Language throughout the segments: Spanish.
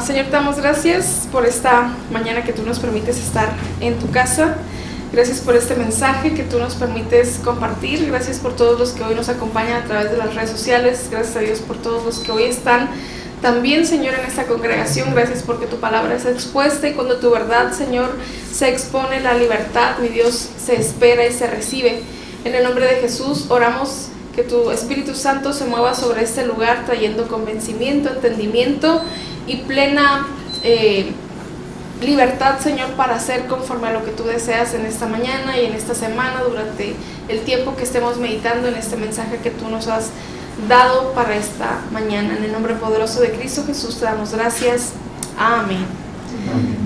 Señor, te damos gracias por esta mañana que tú nos permites estar en tu casa. Gracias por este mensaje que tú nos permites compartir. Gracias por todos los que hoy nos acompañan a través de las redes sociales. Gracias a Dios por todos los que hoy están también, Señor, en esta congregación. Gracias porque tu palabra es expuesta y cuando tu verdad, Señor, se expone, la libertad, mi Dios, se espera y se recibe. En el nombre de Jesús oramos que tu Espíritu Santo se mueva sobre este lugar trayendo convencimiento, entendimiento y plena libertad, Señor, para hacer conforme a lo que tú deseas en esta mañana y en esta semana, durante el tiempo que estemos meditando en este mensaje que tú nos has dado para esta mañana. En el nombre poderoso de Cristo Jesús te damos gracias. Amén. Amén.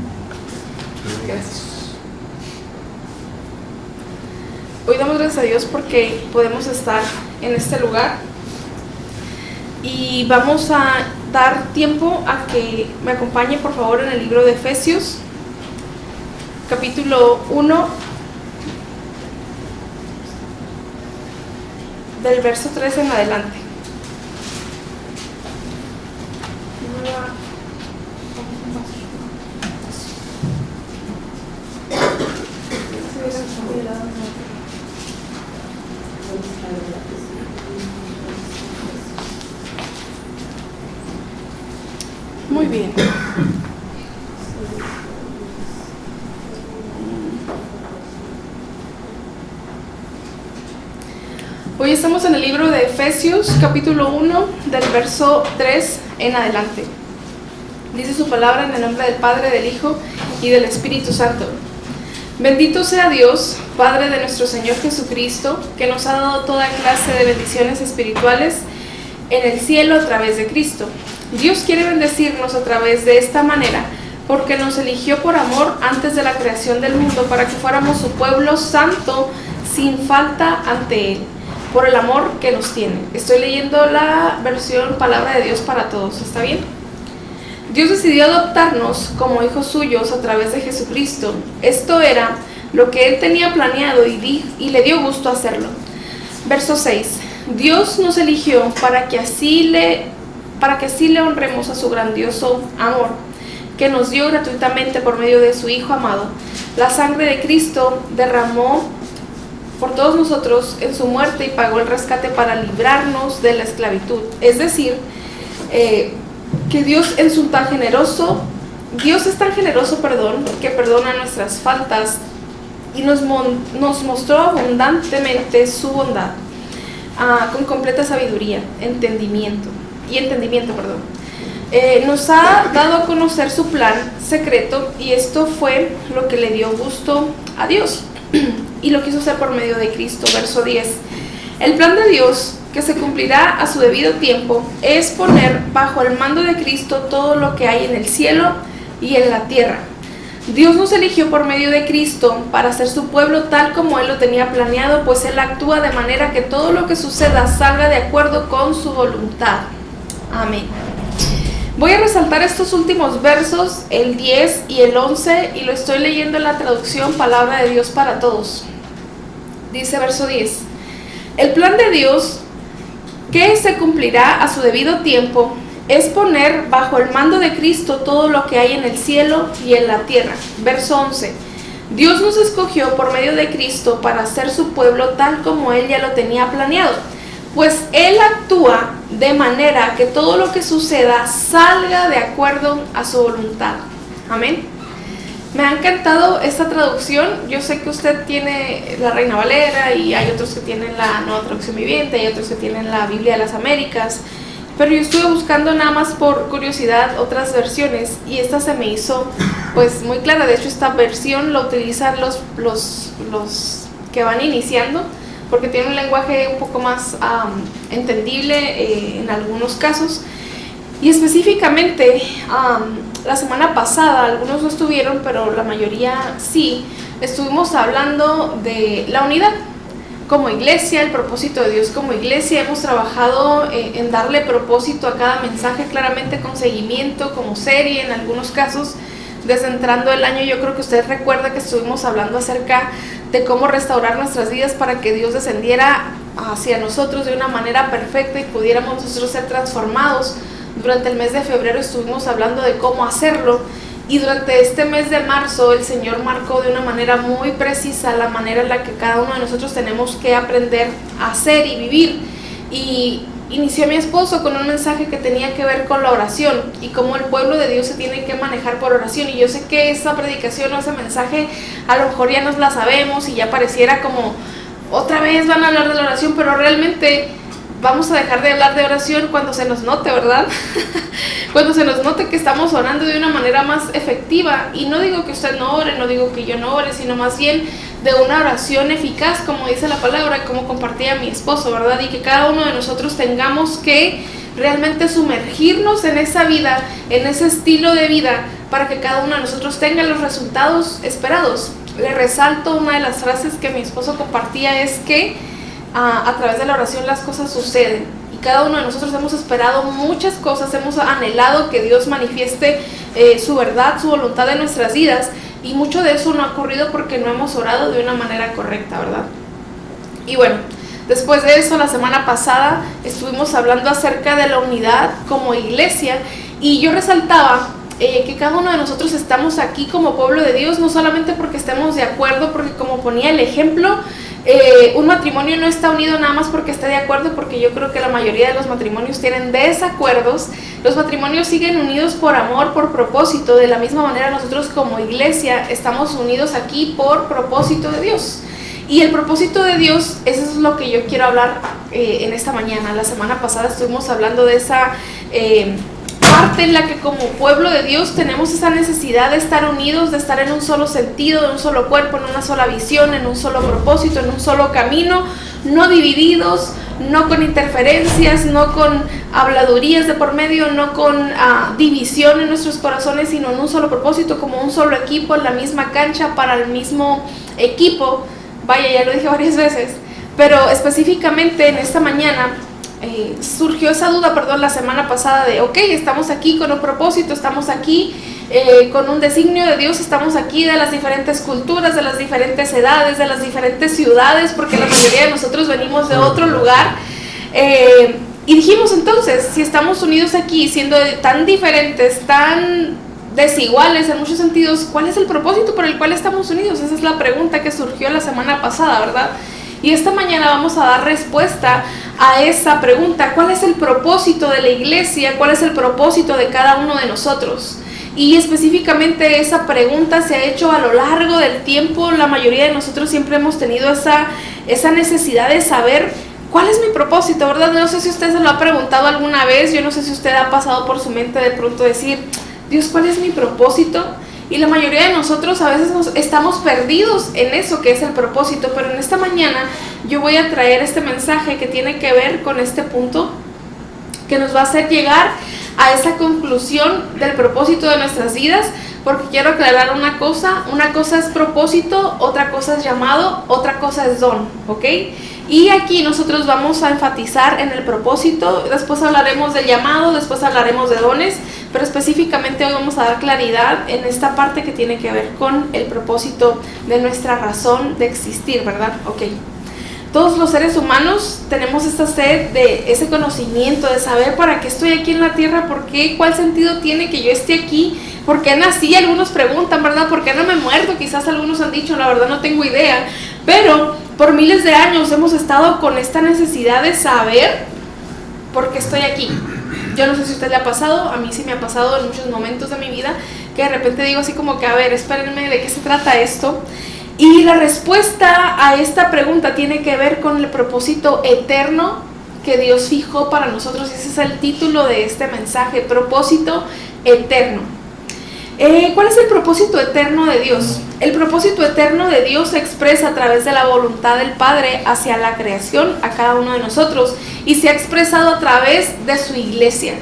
Gracias. Hoy damos gracias a Dios porque podemos estar en este lugar y vamos a dar tiempo a que me acompañe por favor en el libro de Efesios, capítulo 1, del verso 3 en adelante. Muy bien. Hoy estamos en el libro de Efesios, capítulo 1, del verso 3 en adelante. Dice su palabra en el nombre del Padre, del Hijo y del Espíritu Santo. Bendito sea Dios, Padre de nuestro Señor Jesucristo, que nos ha dado toda clase de bendiciones espirituales en el cielo a través de Cristo. Dios quiere bendecirnos a través de esta manera, porque nos eligió por amor antes de la creación del mundo, para que fuéramos su pueblo santo, sin falta ante Él, por el amor que nos tiene. Estoy leyendo la versión Palabra de Dios para Todos, ¿está bien? Dios decidió adoptarnos como hijos suyos a través de Jesucristo. Esto era lo que Él tenía planeado y le dio gusto hacerlo. Verso 6. Dios nos eligió para que así le honremos a su grandioso amor, que nos dio gratuitamente por medio de su Hijo amado. La sangre de Cristo derramó por todos nosotros en su muerte y pagó el rescate para librarnos de la esclavitud. Es decir, que Dios es tan generoso, que perdona nuestras faltas y nos mostró abundantemente su bondad, con completa sabiduría, entendimiento. Nos ha dado a conocer su plan secreto y esto fue lo que le dio gusto a Dios y lo quiso hacer por medio de Cristo. Verso 10. El plan de Dios, que se cumplirá a su debido tiempo, es poner bajo el mando de Cristo todo lo que hay en el cielo y en la tierra. Dios nos eligió por medio de Cristo para ser su pueblo tal como Él lo tenía planeado, pues Él actúa de manera que todo lo que suceda salga de acuerdo con su voluntad. Amén. Voy a resaltar estos últimos versos, el 10 y el 11, y lo estoy leyendo en la traducción Palabra de Dios para Todos. Dice verso 10. El plan de Dios, que se cumplirá a su debido tiempo, es poner bajo el mando de Cristo todo lo que hay en el cielo y en la tierra. Verso 11. Dios nos escogió por medio de Cristo para ser su pueblo tal como Él ya lo tenía planeado, pues Él actúa de manera que todo lo que suceda salga de acuerdo a su voluntad. Amén. Me ha encantado esta traducción. Yo sé que usted tiene la Reina Valera y hay otros que tienen la Nueva Traducción Viviente, hay otros que tienen la Biblia de las Américas, pero yo estuve buscando nada más por curiosidad otras versiones y esta se me hizo pues muy clara. De hecho, esta versión la utilizan los que van iniciando, porque tiene un lenguaje un poco más entendible en algunos casos. Y específicamente, la semana pasada, algunos no estuvieron, pero la mayoría sí, estuvimos hablando de la unidad como iglesia, el propósito de Dios como iglesia. Hemos trabajado en darle propósito a cada mensaje, claramente con seguimiento, como serie en algunos casos. Desde entrando el año, yo creo que usted recuerda que estuvimos hablando acerca de cómo restaurar nuestras vidas para que Dios descendiera hacia nosotros de una manera perfecta y pudiéramos nosotros ser transformados Durante el mes de febrero estuvimos hablando de cómo hacerlo, y durante este mes de marzo el Señor marcó de una manera muy precisa la manera en la que cada uno de nosotros tenemos que aprender a hacer y vivir. Y inició mi esposo con un mensaje que tenía que ver con la oración y cómo el pueblo de Dios se tiene que manejar por oración. Y yo sé que esa predicación o ese mensaje a lo mejor ya nos la sabemos y ya pareciera como otra vez van a hablar de la oración, pero realmente vamos a dejar de hablar de oración cuando se nos note, ¿verdad? Cuando se nos note que estamos orando de una manera más efectiva. Y no digo que usted no ore, no digo que yo no ore, sino más bien de una oración eficaz, como dice la palabra, como compartía mi esposo, ¿verdad? Y que cada uno de nosotros tengamos que realmente sumergirnos en esa vida, en ese estilo de vida, para que cada uno de nosotros tenga los resultados esperados. Le resalto una de las frases que mi esposo compartía, es que a través de la oración las cosas suceden, y cada uno de nosotros hemos esperado muchas cosas, hemos anhelado que Dios manifieste su verdad, su voluntad en nuestras vidas, y mucho de eso no ha ocurrido porque no hemos orado de una manera correcta, ¿verdad? Y bueno, después de eso, la semana pasada estuvimos hablando acerca de la unidad como iglesia, y yo resaltaba que cada uno de nosotros estamos aquí como pueblo de Dios, no solamente porque estemos de acuerdo, porque como ponía el ejemplo, un matrimonio no está unido nada más porque esté de acuerdo, porque yo creo que la mayoría de los matrimonios tienen desacuerdos. Los matrimonios siguen unidos por amor, por propósito. De la misma manera nosotros como iglesia estamos unidos aquí por propósito de Dios. Y el propósito de Dios, eso es lo que yo quiero hablar en esta mañana. La semana pasada estuvimos hablando de esa parte en la que como pueblo de Dios tenemos esa necesidad de estar unidos, de estar en un solo sentido, de un solo cuerpo, en una sola visión, en un solo propósito, en un solo camino, no divididos, no con interferencias, no con habladurías de por medio, no con división en nuestros corazones, sino en un solo propósito, como un solo equipo, en la misma cancha, para el mismo equipo. Vaya, ya lo dije varias veces, pero específicamente en esta mañana surgió esa duda, la semana pasada de, ok, estamos aquí con un propósito, estamos aquí con un designio de Dios, estamos aquí de las diferentes culturas, de las diferentes edades, de las diferentes ciudades, porque la mayoría de nosotros venimos de otro lugar, y dijimos entonces, si estamos unidos aquí, siendo tan diferentes, tan desiguales en muchos sentidos, ¿cuál es el propósito por el cual estamos unidos? Esa es la pregunta que surgió la semana pasada, ¿verdad? Y esta mañana vamos a dar respuesta a esa pregunta. ¿Cuál es el propósito de la iglesia? ¿Cuál es el propósito de cada uno de nosotros? Y específicamente esa pregunta se ha hecho a lo largo del tiempo. La mayoría de nosotros siempre hemos tenido esa necesidad de saber cuál es mi propósito, ¿verdad? No sé si usted se lo ha preguntado alguna vez. Yo no sé si usted ha pasado por su mente de pronto decir, Dios, ¿cuál es mi propósito? Y la mayoría de nosotros a veces estamos perdidos en eso que es el propósito, pero en esta mañana yo voy a traer este mensaje que tiene que ver con este punto, que nos va a hacer llegar a esa conclusión del propósito de nuestras vidas, porque quiero aclarar una cosa es propósito, otra cosa es llamado, otra cosa es don, ¿ok? Y aquí nosotros vamos a enfatizar en el propósito, después hablaremos del llamado, después hablaremos de dones, pero específicamente hoy vamos a dar claridad en esta parte que tiene que ver con el propósito de nuestra razón de existir, ¿verdad? Ok. Todos los seres humanos tenemos esta sed de ese conocimiento, de saber para qué estoy aquí en la tierra, por qué, cuál sentido tiene que yo esté aquí, por qué nací. Algunos preguntan, ¿verdad? ¿Por qué no me muerto? Quizás algunos han dicho, la verdad no tengo idea, pero por miles de años hemos estado con esta necesidad de saber por qué estoy aquí. Yo no sé si a usted le ha pasado, a mí sí me ha pasado en muchos momentos de mi vida, que de repente digo así como que, a ver, espérenme, ¿de qué se trata esto? Y la respuesta a esta pregunta tiene que ver con el propósito eterno que Dios fijó para nosotros. Ese es el título de este mensaje, propósito eterno. ¿Cuál es el propósito eterno de Dios? El propósito eterno de Dios se expresa a través de la voluntad del Padre hacia la creación, a cada uno de nosotros, y se ha expresado a través de su iglesia.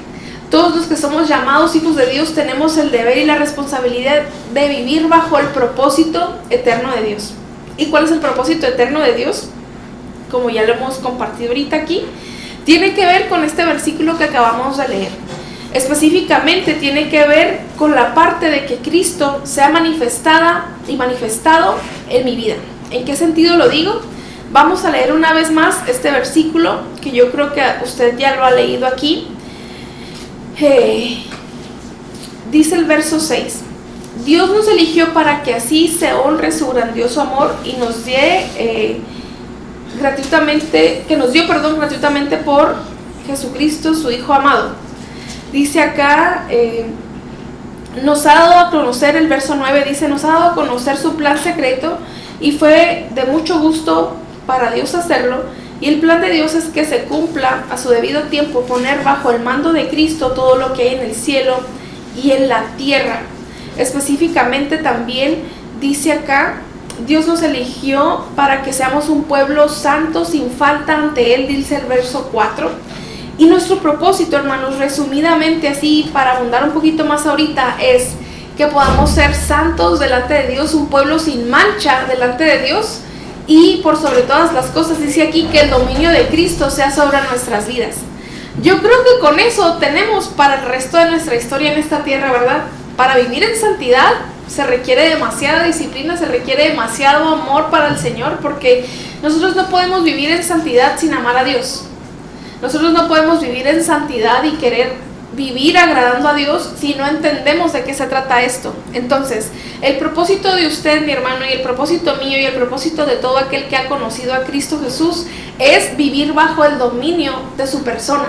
Todos los que somos llamados hijos de Dios tenemos el deber y la responsabilidad de vivir bajo el propósito eterno de Dios. ¿Y cuál es el propósito eterno de Dios? Como ya lo hemos compartido ahorita aquí, tiene que ver con este versículo que acabamos de leer. Específicamente tiene que ver con la parte de que Cristo sea manifestada y manifestado en mi vida. ¿En qué sentido lo digo? Vamos a leer una vez más este versículo, que yo creo que usted ya lo ha leído aquí. Dice el verso 6: Dios nos eligió para que así se honre su grandioso amor y nos dé gratuitamente, que nos dio perdón gratuitamente por Jesucristo, su Hijo amado. Dice acá, nos ha dado a conocer, el verso 9 dice, nos ha dado a conocer su plan secreto y fue de mucho gusto para Dios hacerlo. Y el plan de Dios es que se cumpla a su debido tiempo, poner bajo el mando de Cristo todo lo que hay en el cielo y en la tierra. Específicamente también dice acá, Dios nos eligió para que seamos un pueblo santo sin falta ante Él, dice el verso 4. Y nuestro propósito, hermanos, resumidamente así, para abundar un poquito más ahorita, es que podamos ser santos delante de Dios, un pueblo sin mancha delante de Dios. Y por sobre todas las cosas, dice aquí que el dominio de Cristo sea sobre nuestras vidas. Yo creo que con eso tenemos para el resto de nuestra historia en esta tierra, ¿verdad? Para vivir en santidad se requiere demasiada disciplina, se requiere demasiado amor para el Señor, porque nosotros no podemos vivir en santidad sin amar a Dios. Nosotros no podemos vivir en santidad y querer vivir agradando a Dios si no entendemos de qué se trata esto. Entonces, el propósito de usted, mi hermano, y el propósito mío y el propósito de todo aquel que ha conocido a Cristo Jesús es vivir bajo el dominio de su persona.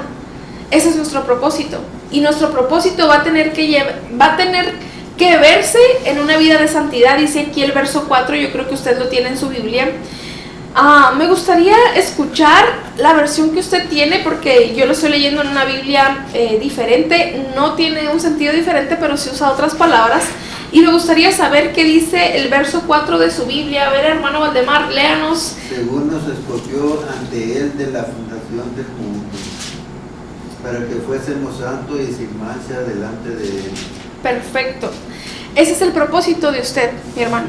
Ese es nuestro propósito. Y nuestro propósito va a tener que verse en una vida de santidad. Dice aquí el verso 4, yo creo que usted lo tiene en su Biblia. Me gustaría escuchar la versión que usted tiene, porque yo lo estoy leyendo en una Biblia diferente, no tiene un sentido diferente, pero sí usa otras palabras, y me gustaría saber qué dice el verso 4 de su Biblia. A ver, hermano Valdemar, léanos. Según nos escogió ante Él de la fundación del mundo, para que fuésemos santos y sin mancha delante de Él. Perfecto. Ese es el propósito de usted, mi hermano.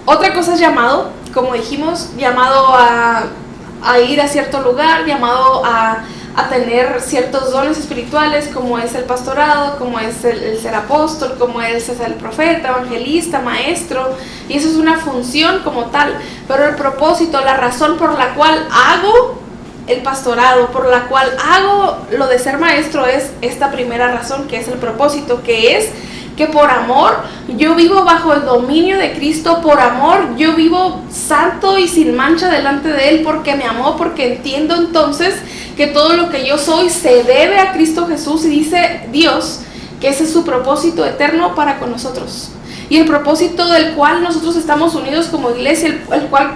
Otra cosa es llamado, como dijimos, llamado a ir a cierto lugar, llamado a tener ciertos dones espirituales, como es el pastorado, como es el ser apóstol, como es el profeta, evangelista, maestro, y eso es una función como tal. Pero el propósito, la razón por la cual hago el pastorado, por la cual hago lo de ser maestro, es esta primera razón, que es el propósito, que es que por amor yo vivo bajo el dominio de Cristo, por amor yo vivo santo y sin mancha delante de Él, porque me amó, porque entiendo entonces que todo lo que yo soy se debe a Cristo Jesús, y dice Dios que ese es su propósito eterno para con nosotros, y el propósito del cual nosotros estamos unidos como iglesia, el cual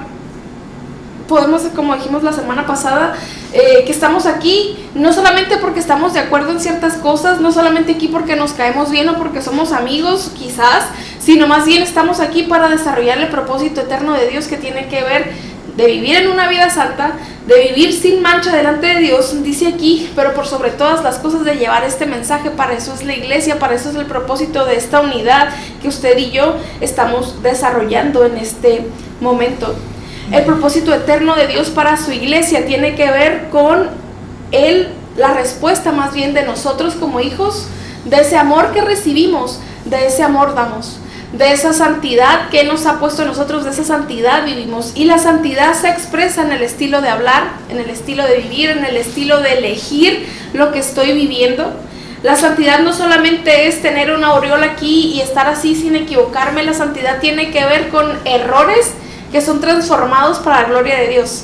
podemos, como dijimos la semana pasada, que estamos aquí no solamente porque estamos de acuerdo en ciertas cosas, no solamente aquí porque nos caemos bien o porque somos amigos quizás, sino más bien estamos aquí para desarrollar el propósito eterno de Dios, que tiene que ver de vivir en una vida santa, de vivir sin mancha delante de Dios, dice aquí, pero por sobre todas las cosas de llevar este mensaje. Para eso es la iglesia, para eso es el propósito de esta unidad que usted y yo estamos desarrollando en este momento. El propósito eterno de Dios para su iglesia tiene que ver con la respuesta más bien de nosotros como hijos, de ese amor que recibimos, de ese amor damos, de esa santidad que Él nos ha puesto en nosotros, de esa santidad vivimos. Y la santidad se expresa en el estilo de hablar, en el estilo de vivir, en el estilo de elegir lo que estoy viviendo. La santidad no solamente es tener una aureola aquí y estar así sin equivocarme. La santidad tiene que ver con errores que son transformados para la gloria de Dios.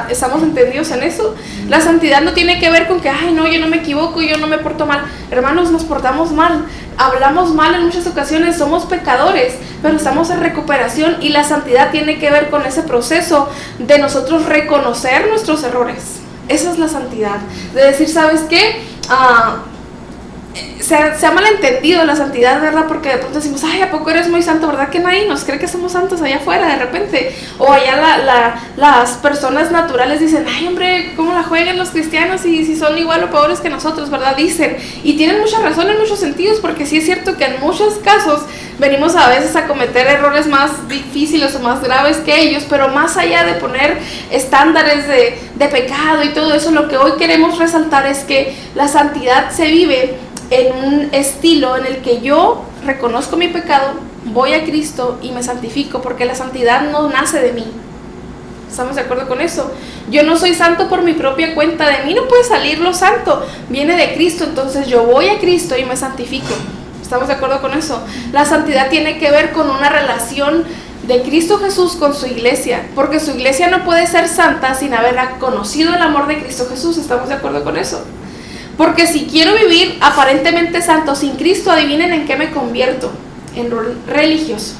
¿Estamos entendidos en eso? La santidad no tiene que ver con que, ay no, yo no me equivoco, yo no me porto mal. Hermanos, nos portamos mal, hablamos mal en muchas ocasiones, somos pecadores, pero estamos en recuperación, y la santidad tiene que ver con ese proceso de nosotros reconocer nuestros errores. Esa es la santidad, de decir, ¿sabes qué? Se ha malentendido la santidad, ¿verdad? Porque de pronto decimos, ay, ¿a poco eres muy santo? ¿Verdad que nadie nos cree que somos santos allá afuera de repente? O allá las personas naturales dicen, ay, hombre, ¿cómo la juegan los cristianos y si son igual o peores que nosotros, ¿verdad? Dicen, y tienen mucha razón en muchos sentidos, porque sí es cierto que en muchos casos venimos a veces a cometer errores más difíciles o más graves que ellos, pero más allá de poner estándares de pecado y todo eso, lo que hoy queremos resaltar es que la santidad se vive en un estilo en el que yo reconozco mi pecado, voy a Cristo y me santifico, porque la santidad no nace de mí, ¿Estamos de acuerdo con eso? Yo no soy santo por mi propia cuenta, de mí no puede salir lo santo, viene de Cristo, entonces yo voy a Cristo y me santifico. ¿Estamos de acuerdo con eso? La santidad tiene que ver con una relación de Cristo Jesús con su iglesia, porque su iglesia no puede ser santa sin haber conocido el amor de Cristo Jesús. ¿Estamos de acuerdo con eso? Porque si quiero vivir aparentemente santo sin Cristo, adivinen en qué me convierto: en religioso.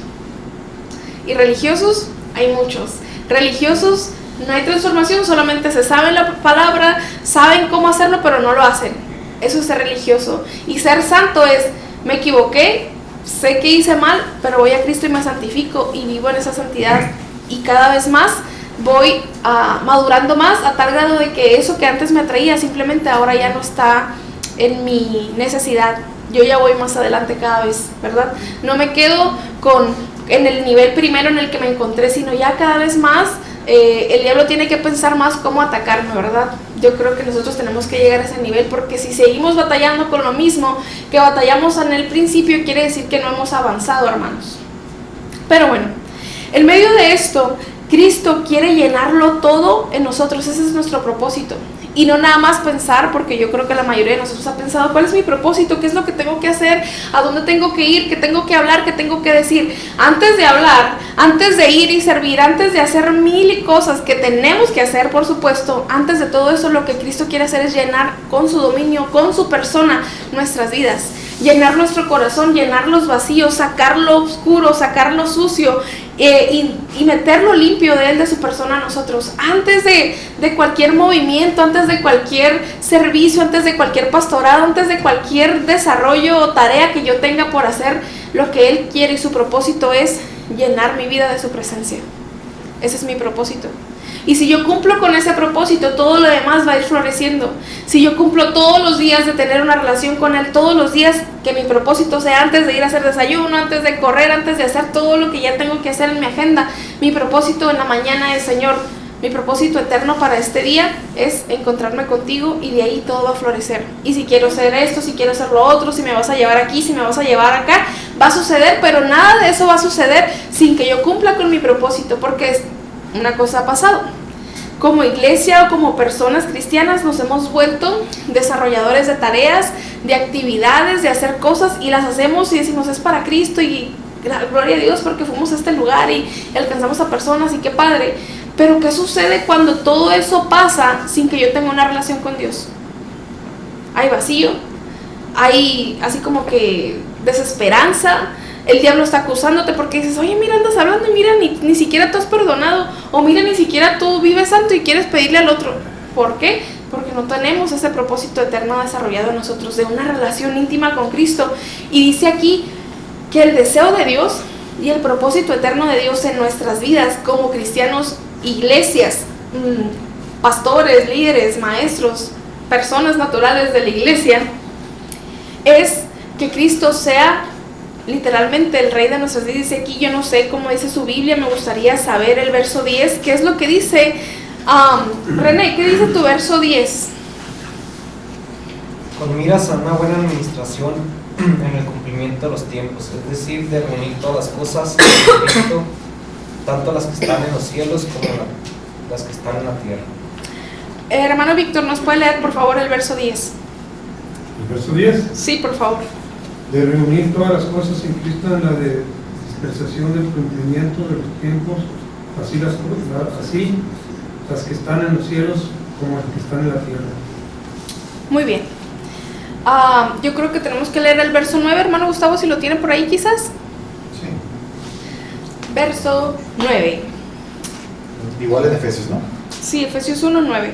Y religiosos hay muchos. Religiosos no hay transformación, solamente se sabe la palabra, saben cómo hacerlo, pero no lo hacen. Eso es ser religioso. Y ser santo es: me equivoqué, sé que hice mal, pero voy a Cristo y me santifico y vivo en esa santidad, y cada vez más voy madurando más, a tal grado de que eso que antes me atraía simplemente ahora ya no está en mi necesidad. Yo ya voy más adelante cada vez, ¿verdad? No me quedo en el nivel primero en el que me encontré, sino ya cada vez más el diablo tiene que pensar más cómo atacarme, ¿verdad? Yo creo que nosotros tenemos que llegar a ese nivel, porque si seguimos batallando con lo mismo que batallamos en el principio, quiere decir que no hemos avanzado, hermanos. Pero bueno, en medio de esto, Cristo quiere llenarlo todo en nosotros. Ese es nuestro propósito. Y no nada más pensar, porque yo creo que la mayoría de nosotros ha pensado: ¿cuál es mi propósito? ¿Qué es lo que tengo que hacer? ¿A dónde tengo que ir? ¿Qué tengo que hablar? ¿Qué tengo que decir? Antes de hablar, antes de ir y servir, antes de hacer mil y cosas que tenemos que hacer, por supuesto, antes de todo eso, lo que Cristo quiere hacer es llenar con su dominio, con su persona, nuestras vidas. Llenar nuestro corazón, llenar los vacíos, sacar lo oscuro, sacar lo sucio, y meterlo limpio de Él, de su persona a nosotros. Antes de cualquier movimiento, antes de cualquier servicio, antes de cualquier pastorado, antes de cualquier desarrollo o tarea que yo tenga por hacer, lo que Él quiere y su propósito es llenar mi vida de su presencia. Ese es mi propósito. Y si yo cumplo con ese propósito, todo lo demás va a ir floreciendo. Si yo cumplo todos los días de tener una relación con Él, todos los días que mi propósito sea antes de ir a hacer desayuno, antes de correr, antes de hacer todo lo que ya tengo que hacer en mi agenda, mi propósito en la mañana es: Señor, mi propósito eterno para este día es encontrarme contigo, y de ahí todo va a florecer. Y si quiero hacer esto, si quiero hacer lo otro, si me vas a llevar aquí, si me vas a llevar acá, va a suceder, pero nada de eso va a suceder sin que yo cumpla con mi propósito, porque una cosa ha pasado. Como iglesia o como personas cristianas nos hemos vuelto desarrolladores de tareas, de actividades, de hacer cosas, y las hacemos y decimos: es para Cristo y gloria a Dios porque fuimos a este lugar y alcanzamos a personas y qué padre. Pero ¿qué sucede cuando todo eso pasa sin que yo tenga una relación con Dios? Hay vacío, hay así como que desesperanza. El diablo está acusándote porque dices: oye, mira, andas hablando y mira, ni siquiera tú has perdonado, o mira, ni siquiera tú vives santo y quieres pedirle al otro. ¿Por qué? Porque no tenemos ese propósito eterno desarrollado en nosotros, de una relación íntima con Cristo. Y dice aquí que el deseo de Dios y el propósito eterno de Dios en nuestras vidas como cristianos, iglesias, pastores, líderes, maestros, personas naturales de la iglesia, es que Cristo sea literalmente el rey de nuestras vidas. Dice aquí, yo no sé cómo dice su Biblia, me gustaría saber el verso 10, ¿qué es lo que dice? René, ¿qué dice tu verso 10? Con miras a una buena administración en el cumplimiento de los tiempos, es decir, de reunir todas las cosas en Cristo, tanto las que están en los cielos como las que están en la tierra. Hermano Víctor, ¿nos puede leer por favor el verso 10? ¿El verso 10? Sí, por favor. De reunir todas las cosas en Cristo en la de dispensación del cumplimiento de los tiempos, así las que están en los cielos como las que están en la tierra. Muy bien. Yo creo que tenemos que leer el verso 9, hermano Gustavo, si lo tiene por ahí quizás. Sí. Verso 9. Igual en Efesios, ¿no? Sí, Efesios 1:9.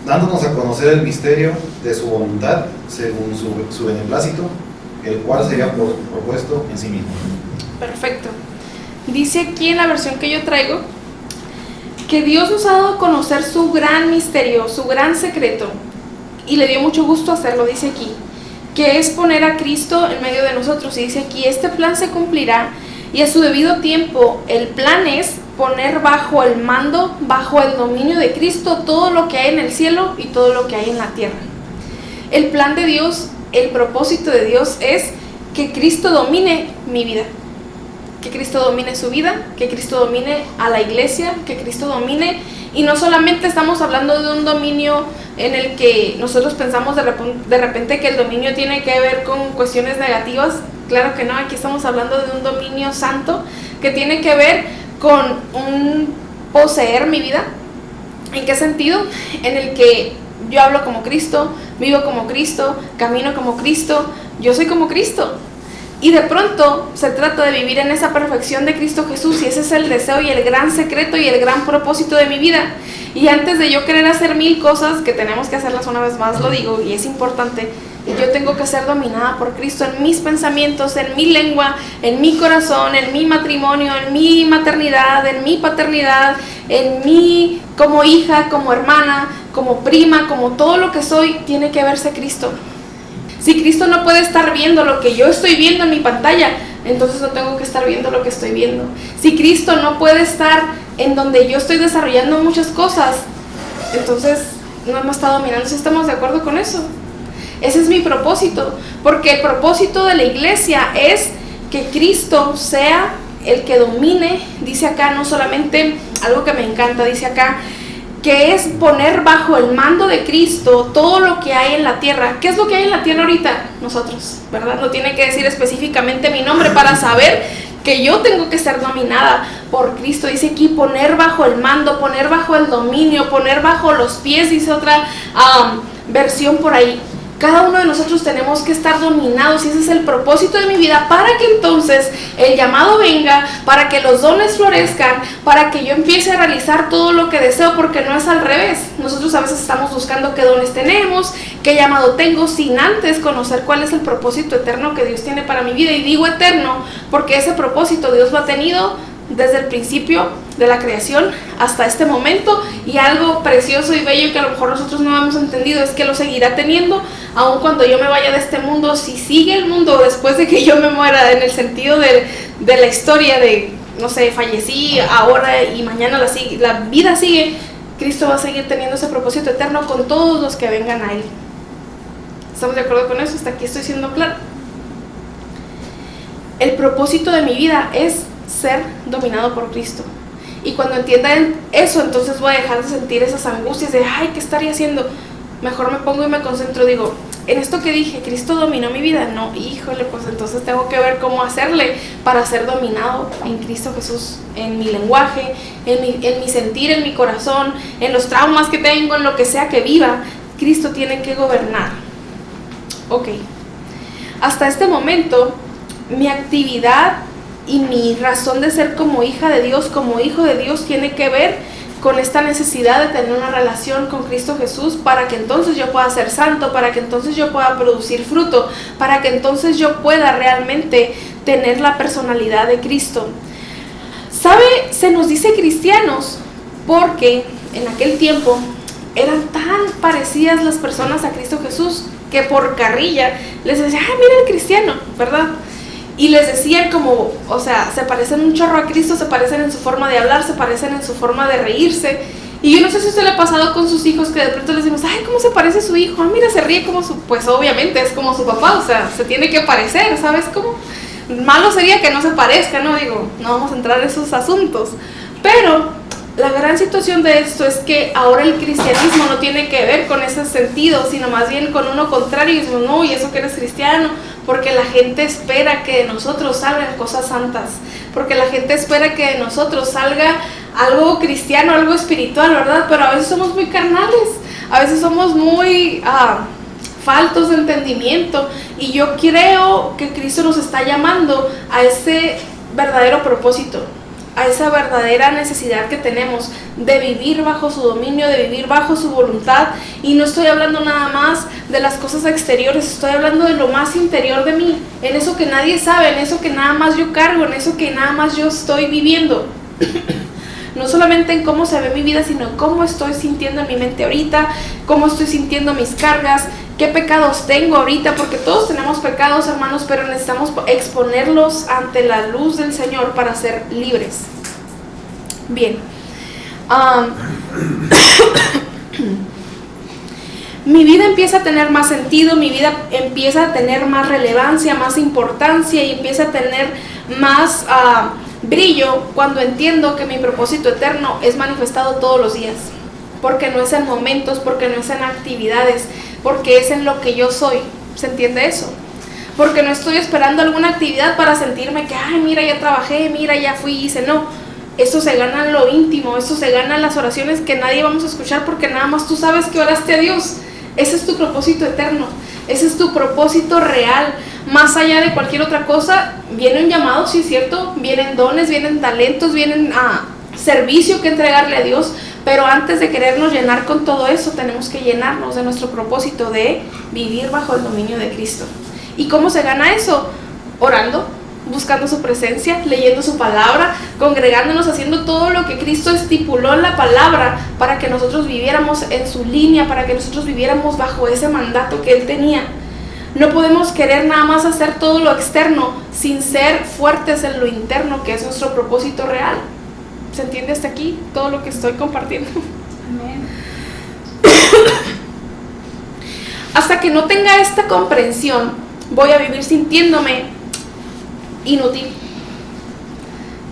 Dándonos a conocer el misterio de su voluntad, según su beneplácito, el cual se había propuesto en sí mismo. Perfecto. Dice aquí en la versión que yo traigo que Dios nos ha dado a conocer su gran misterio, su gran secreto, y le dio mucho gusto hacerlo. Dice aquí que es poner a Cristo en medio de nosotros, y dice aquí: este plan se cumplirá y a su debido tiempo. El plan es poner bajo el mando, bajo el dominio de Cristo, todo lo que hay en el cielo y todo lo que hay en la tierra. El plan de Dios, el propósito de Dios es que Cristo domine mi vida. que Cristo domine su vida, que Cristo domine a la iglesia, que Cristo domine, y no solamente estamos hablando de un dominio en el que nosotros pensamos de repente que el dominio tiene que ver con cuestiones negativas. Claro que no, aquí estamos hablando de un dominio santo que tiene que ver con un poseer mi vida. ¿En qué sentido? En el que yo hablo como Cristo, vivo como Cristo, camino como Cristo, yo soy como Cristo. Y de pronto se trata de vivir en esa perfección de Cristo Jesús, y ese es el deseo y el gran secreto y el gran propósito de mi vida. Y antes de yo querer hacer 1000 cosas, que tenemos que hacerlas una vez más, lo digo, y es importante, yo tengo que ser dominada por Cristo en mis pensamientos, en mi lengua, en mi corazón, en mi matrimonio, en mi maternidad, en mi paternidad, en mí como hija, como hermana, como prima, como todo lo que soy, tiene que verse Cristo. Si Cristo no puede estar viendo lo que yo estoy viendo en mi pantalla, entonces no tengo que estar viendo lo que estoy viendo. Si Cristo no puede estar en donde yo estoy desarrollando muchas cosas, entonces no me está dominando. ¿Sí estamos de acuerdo con eso? Ese es mi propósito, porque el propósito de la iglesia es que Cristo sea el que domine. Dice acá, no solamente, algo que me encanta, dice acá, que es poner bajo el mando de Cristo todo lo que hay en la tierra. ¿Qué es lo que hay en la tierra ahorita? Nosotros, ¿verdad? No tiene que decir específicamente mi nombre para saber que yo tengo que ser dominada por Cristo. Dice aquí poner bajo el mando, poner bajo el dominio, poner bajo los pies, dice otra versión por ahí. Cada uno de nosotros tenemos que estar dominados, y ese es el propósito de mi vida, para que entonces el llamado venga, para que los dones florezcan, para que yo empiece a realizar todo lo que deseo, porque no es al revés. Nosotros a veces estamos buscando qué dones tenemos, qué llamado tengo, sin antes conocer cuál es el propósito eterno que Dios tiene para mi vida. Y digo eterno porque ese propósito Dios lo ha tenido desde el principio de la creación hasta este momento, y algo precioso y bello que a lo mejor nosotros no hemos entendido es que lo seguirá teniendo aun cuando yo me vaya de este mundo. Si sigue el mundo después de que yo me muera, en el sentido de la historia de, no sé, fallecí ahora y mañana la vida sigue, Cristo va a seguir teniendo ese propósito eterno con todos los que vengan a Él. ¿Estamos de acuerdo con eso? Hasta aquí estoy siendo claro. El propósito de mi vida es ser dominado por Cristo. Y cuando entiendan eso, entonces voy a dejar de sentir esas angustias de, ay, ¿qué estaría haciendo? Mejor me pongo y me concentro, digo, en esto que dije, Cristo dominó mi vida. No, híjole, pues entonces tengo que ver cómo hacerle para ser dominado en Cristo Jesús, en mi lenguaje, en mi sentir, en mi corazón, en los traumas que tengo, en lo que sea que viva. Cristo tiene que gobernar. Ok, hasta este momento mi actividad y mi razón de ser como hija de Dios, como hijo de Dios, tiene que ver con esta necesidad de tener una relación con Cristo Jesús, para que entonces yo pueda ser santo, para que entonces yo pueda producir fruto, para que entonces yo pueda realmente tener la personalidad de Cristo. ¿Sabe? Se nos dice cristianos porque en aquel tiempo eran tan parecidas las personas a Cristo Jesús que por carrilla les decían, ah, mira el cristiano, ¿verdad? Y les decían como, o sea, se parecen un chorro a Cristo, se parecen en su forma de hablar, se parecen en su forma de reírse. Y yo no sé si a usted le ha pasado con sus hijos, que de pronto les decimos, ay, ¿cómo se parece su hijo? Ah, mira, se ríe como su, pues obviamente es como su papá, o sea, se tiene que parecer, ¿sabes cómo? Malo sería que no se parezca, ¿no? Digo, no vamos a entrar en esos asuntos. Pero la gran situación de esto es que ahora el cristianismo no tiene que ver con ese sentido, sino más bien con uno contrario. Y decimos, no, ¿y eso que eres cristiano? Porque la gente espera que de nosotros salgan cosas santas, porque la gente espera que de nosotros salga algo cristiano, algo espiritual, ¿verdad? Pero a veces somos muy carnales, a veces somos muy faltos de entendimiento, y yo creo que Cristo nos está llamando a ese verdadero propósito, a esa verdadera necesidad que tenemos de vivir bajo su dominio, de vivir bajo su voluntad. Y no estoy hablando nada más de las cosas exteriores, estoy hablando de lo más interior de mí, en eso que nadie sabe, en eso que nada más yo cargo, en eso que nada más yo estoy viviendo. No solamente en cómo se ve mi vida, sino en cómo estoy sintiendo en mi mente ahorita, cómo estoy sintiendo mis cargas, qué pecados tengo ahorita, porque todos tenemos pecados, hermanos, pero necesitamos exponerlos ante la luz del Señor para ser libres. Bien. mi vida empieza a tener más sentido, mi vida empieza a tener más relevancia, más importancia y empieza a tener más brillo cuando entiendo que mi propósito eterno es manifestado todos los días. Porque no es en momentos, porque no es en actividades, porque es en lo que yo soy. ¿Se entiende eso? Porque no estoy esperando alguna actividad para sentirme que, ay, mira, ya trabajé, mira, ya fui, hice. No, eso se gana en lo íntimo, eso se gana en las oraciones que nadie vamos a escuchar porque nada más tú sabes que oraste a Dios. Ese es tu propósito eterno, ese es tu propósito real. Más allá de cualquier otra cosa, viene un llamado, sí es cierto, vienen dones, vienen talentos, vienen servicio que entregarle a Dios, pero antes de querernos llenar con todo eso, tenemos que llenarnos de nuestro propósito de vivir bajo el dominio de Cristo. ¿Y cómo se gana eso? Orando, buscando su presencia, leyendo su palabra, congregándonos, haciendo todo lo que Cristo estipuló en la palabra para que nosotros viviéramos en su línea, para que nosotros viviéramos bajo ese mandato que Él tenía. No podemos querer nada más hacer todo lo externo sin ser fuertes en lo interno, que es nuestro propósito real. ¿Se entiende hasta aquí todo lo que estoy compartiendo? Amén. Hasta que no tenga esta comprensión, voy a vivir sintiéndome inútil.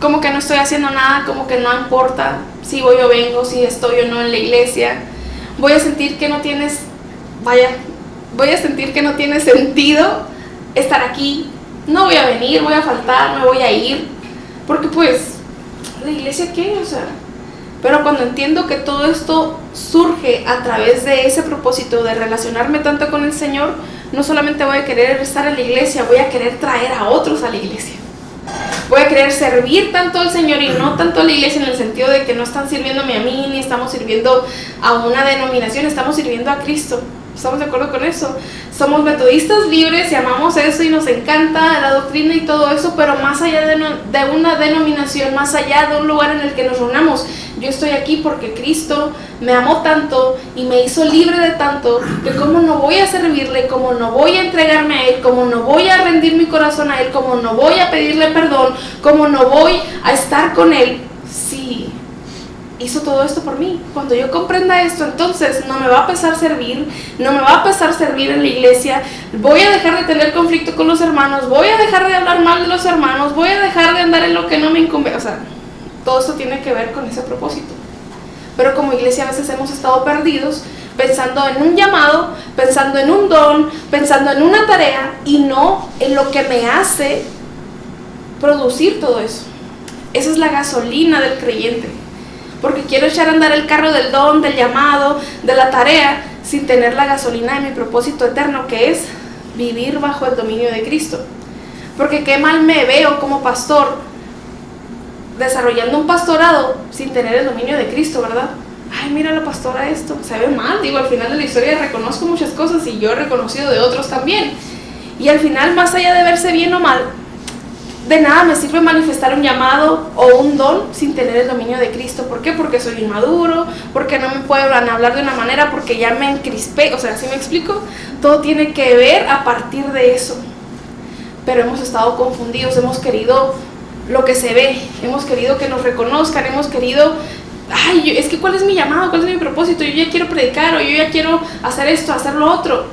Como que no estoy haciendo nada, como que no importa si voy o vengo, si estoy o no en la iglesia. Voy a sentir que no tienes, voy a sentir que no tiene sentido estar aquí. No voy a venir, voy a faltar, me voy a ir. Porque pues, ¿la iglesia qué? O sea, pero cuando entiendo que todo esto surge a través de ese propósito de relacionarme tanto con el Señor, no solamente voy a querer estar en la iglesia, voy a querer traer a otros a la iglesia. Voy a querer servir tanto al Señor y no tanto a la iglesia en el sentido de que no están sirviéndome a mí, ni estamos sirviendo a una denominación, estamos sirviendo a Cristo. ¿Estamos de acuerdo con eso? Somos metodistas libres y amamos eso y nos encanta la doctrina y todo eso, pero más allá de una denominación, más allá de un lugar en el que nos reunamos, yo estoy aquí porque Cristo me amó tanto y me hizo libre de tanto, que cómo no voy a servirle, cómo no voy a entregarme a Él, cómo no voy a rendir mi corazón a Él, cómo no voy a pedirle perdón, cómo no voy a estar con Él, sí. Hizo todo esto por mí. Cuando yo comprenda esto, entonces no me va a pesar servir, no me va a pesar servir en la iglesia, voy a dejar de tener conflicto con los hermanos, voy a dejar de hablar mal de los hermanos, voy a dejar de andar en lo que no me incumbe. O sea, todo esto tiene que ver con ese propósito. Pero como iglesia a veces hemos estado perdidos pensando en un llamado, pensando en un don, pensando en una tarea y no en lo que me hace producir todo eso. Esa es la gasolina del creyente. Porque quiero echar a andar el carro del don, del llamado, de la tarea, sin tener la gasolina de mi propósito eterno, que es vivir bajo el dominio de Cristo. Porque qué mal me veo como pastor desarrollando un pastorado sin tener el dominio de Cristo, ¿verdad? Ay, mira la pastora esto, se ve mal. Digo, al final de la historia reconozco muchas cosas y yo he reconocido de otros también. Y al final, más allá de verse bien o mal, de nada me sirve manifestar un llamado o un don sin tener el dominio de Cristo. ¿Por qué? Porque soy inmaduro, porque no me pueden hablar de una manera, porque ya me encrispé. O sea, ¿sí me explico? Todo tiene que ver a partir de eso. Pero hemos estado confundidos, hemos querido lo que se ve, hemos querido que nos reconozcan, hemos querido, ay, es que ¿cuál es mi llamado? ¿Cuál es mi propósito? Yo ya quiero predicar o yo ya quiero hacer esto, hacer lo otro.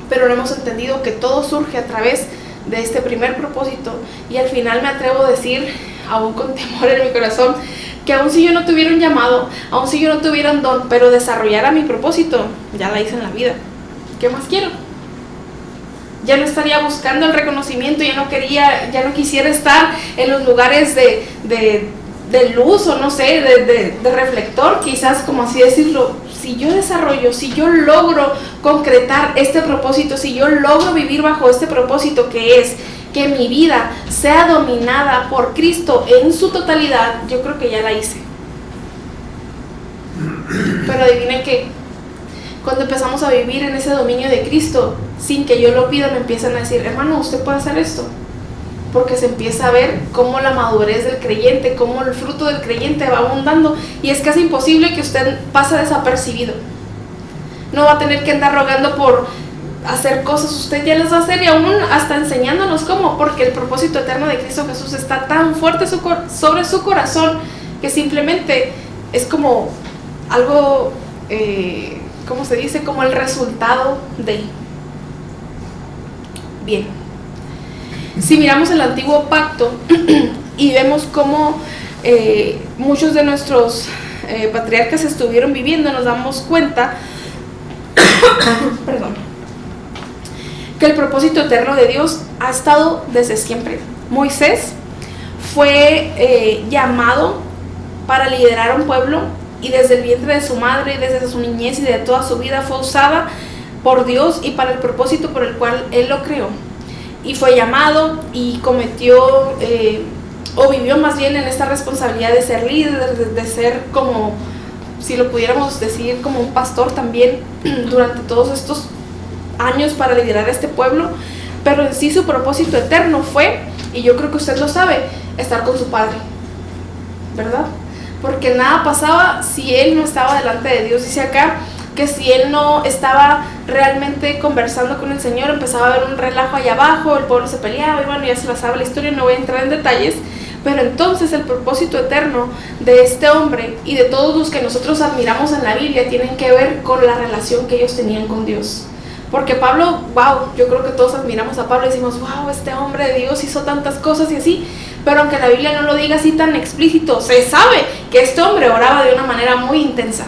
Pero no hemos entendido que todo surge a través de este primer propósito, y al final me atrevo a decir, aún con temor en mi corazón, que aún si yo no tuviera un llamado, aún si yo no tuviera un don, pero desarrollara mi propósito, ya la hice en la vida. ¿Qué más quiero? Ya no estaría buscando el reconocimiento, ya no quisiera estar en los lugares de luz o no sé, de reflector, quizás, como así decirlo. Si yo desarrollo, si yo logro concretar este propósito, si yo logro vivir bajo este propósito, que es que mi vida sea dominada por Cristo en su totalidad, yo creo que ya la hice. Pero adivinen qué, cuando empezamos a vivir en ese dominio de Cristo, sin que yo lo pida, me empiezan a decir, hermano, usted puede hacer esto. Porque se empieza a ver cómo la madurez del creyente, cómo el fruto del creyente va abundando, y es casi imposible que usted pase desapercibido. No va a tener que andar rogando por hacer cosas, usted ya las va a hacer, y aún hasta enseñándonos cómo, porque el propósito eterno de Cristo Jesús está tan fuerte sobre su corazón que simplemente es como algo, ¿cómo se dice? Como el resultado de. Bien. Si miramos el antiguo pacto y vemos cómo muchos de nuestros patriarcas estuvieron viviendo, nos damos cuenta perdón, que el propósito eterno de Dios ha estado desde siempre. Moisés fue llamado para liderar a un pueblo, y desde el vientre de su madre, desde su niñez y de toda su vida fue usada por Dios y para el propósito por el cual Él lo creó. Y fue llamado y cometió, o vivió más bien en esta responsabilidad de ser líder, de ser como, si lo pudiéramos decir, como un pastor también durante todos estos años para liderar a este pueblo. Pero en sí su propósito eterno fue, y yo creo que usted lo sabe, estar con su padre, ¿verdad? Porque nada pasaba si él no estaba delante de Dios. Dice acá que si él no estaba realmente conversando con el Señor, empezaba a haber un relajo allá abajo, el pueblo se peleaba, y bueno, ya se la sabe la historia, no voy a entrar en detalles. Pero entonces el propósito eterno de este hombre y de todos los que nosotros admiramos en la Biblia tienen que ver con la relación que ellos tenían con Dios. Porque Pablo, wow, yo creo que todos admiramos a Pablo y decimos, wow, este hombre de Dios hizo tantas cosas y así. Pero aunque la Biblia no lo diga así tan explícito, se sabe que este hombre oraba de una manera muy intensa.